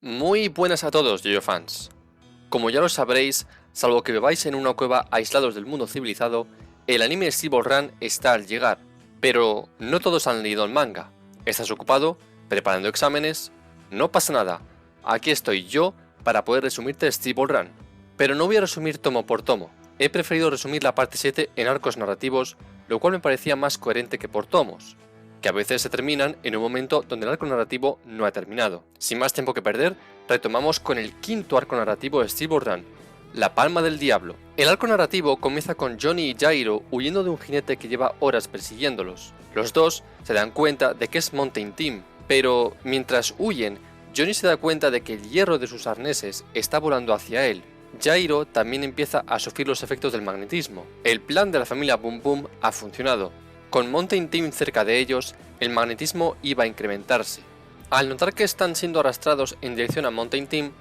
Muy buenas a todos, YoYo fans. Como ya lo sabréis, salvo que viváis en una cueva aislados del mundo civilizado, el anime Steel Run está al llegar, pero no todos han leído el manga. ¿Estás ocupado? ¿Preparando exámenes? No pasa nada, aquí estoy yo para poder resumirte Steel Run. Pero no voy a resumir tomo por tomo, he preferido resumir la parte 7 en arcos narrativos, lo cual me parecía más coherente que por tomos, que a veces se terminan en un momento donde el arco narrativo no ha terminado. Sin más tiempo que perder, retomamos con el quinto arco narrativo de Steel Run, La Palma del Diablo. El arco narrativo comienza con Johnny y Jairo huyendo de un jinete que lleva horas persiguiéndolos. Los dos se dan cuenta de que es Mountain Team, pero mientras huyen, Johnny se da cuenta de que el hierro de sus arneses está volando hacia él. Jairo también empieza a sufrir los efectos del magnetismo. El plan de la familia Boom Boom ha funcionado. Con Mountain Team cerca de ellos, el magnetismo iba a incrementarse. Al notar que están siendo arrastrados en dirección a Mountain Team,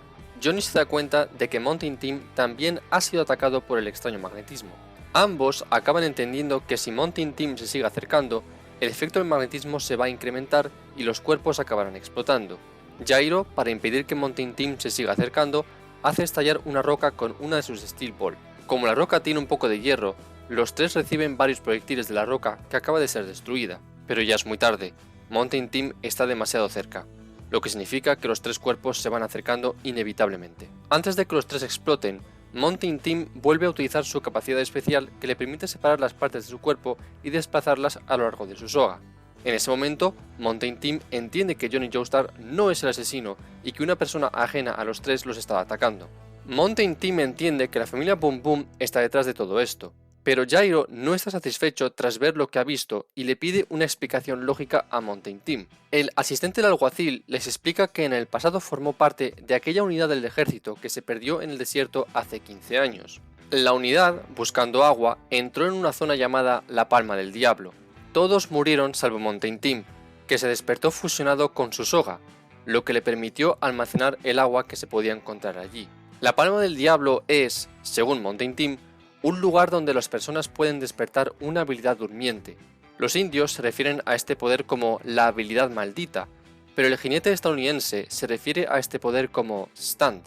Johnny se da cuenta de que Mountain Team también ha sido atacado por el extraño magnetismo. Ambos acaban entendiendo que si Mountain Team se sigue acercando, el efecto del magnetismo se va a incrementar y los cuerpos acabarán explotando. Jairo, para impedir que Mountain Team se siga acercando, hace estallar una roca con una de sus Steel Ball. Como la roca tiene un poco de hierro, los tres reciben varios proyectiles de la roca que acaba de ser destruida, pero ya es muy tarde, Mountain Team está demasiado cerca, lo que significa que los tres cuerpos se van acercando inevitablemente. Antes de que los tres exploten, Mountain Team vuelve a utilizar su capacidad especial que le permite separar las partes de su cuerpo y desplazarlas a lo largo de su soga. En ese momento, Mountain Team entiende que Johnny Joestar no es el asesino y que una persona ajena a los tres los estaba atacando. Mountain Team entiende que la familia Boom Boom está detrás de todo esto, pero Jairo no está satisfecho tras ver lo que ha visto y le pide una explicación lógica a Mountain Team. El asistente del alguacil les explica que en el pasado formó parte de aquella unidad del ejército que se perdió en el desierto hace 15 años. La unidad, buscando agua, entró en una zona llamada La Palma del Diablo. Todos murieron salvo Mountain Team, que se despertó fusionado con su soga, lo que le permitió almacenar el agua que se podía encontrar allí. La Palma del Diablo es, según Mountain Team, un lugar donde las personas pueden despertar una habilidad durmiente. Los indios se refieren a este poder como la habilidad maldita, pero el jinete estadounidense se refiere a este poder como stand.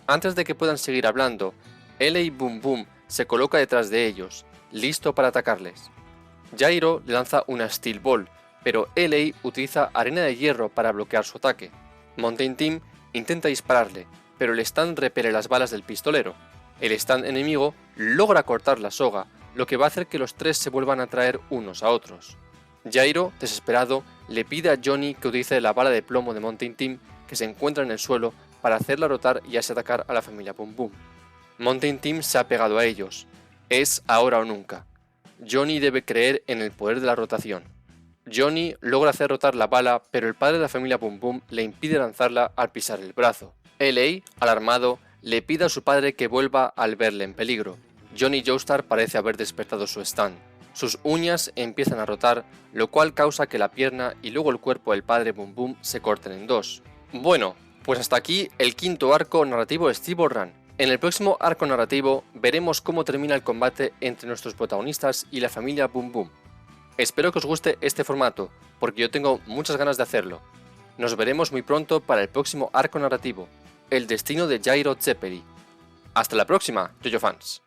Antes de que puedan seguir hablando, L.A. Boom Boom se coloca detrás de ellos, listo para atacarles. Jairo le lanza una Steel Ball, pero L.A. utiliza arena de hierro para bloquear su ataque. Mountain Team intenta dispararle, pero el stand repele las balas del pistolero. El stand enemigo logra cortar la soga, lo que va a hacer que los tres se vuelvan a atraer unos a otros. Jairo, desesperado, le pide a Johnny que utilice la bala de plomo de Mountain Team que se encuentra en el suelo para hacerla rotar y así atacar a la familia Boom Boom. Mountain Team se ha pegado a ellos. Es ahora o nunca. Johnny debe creer en el poder de la rotación. Johnny logra hacer rotar la bala, pero el padre de la familia Boom Boom le impide lanzarla al pisar el brazo. L.A., alarmado, le pide a su padre que vuelva al verle en peligro. Johnny Joestar parece haber despertado su stand. Sus uñas empiezan a rotar, lo cual causa que la pierna y luego el cuerpo del padre Boom Boom se corten en dos. Bueno, pues hasta aquí el quinto arco narrativo de Steel Run. En el próximo arco narrativo veremos cómo termina el combate entre nuestros protagonistas y la familia Boom Boom. Espero que os guste este formato, porque yo tengo muchas ganas de hacerlo. Nos veremos muy pronto para el próximo arco narrativo, El destino de Jairo Zeppeli. Hasta la próxima, YoYo fans.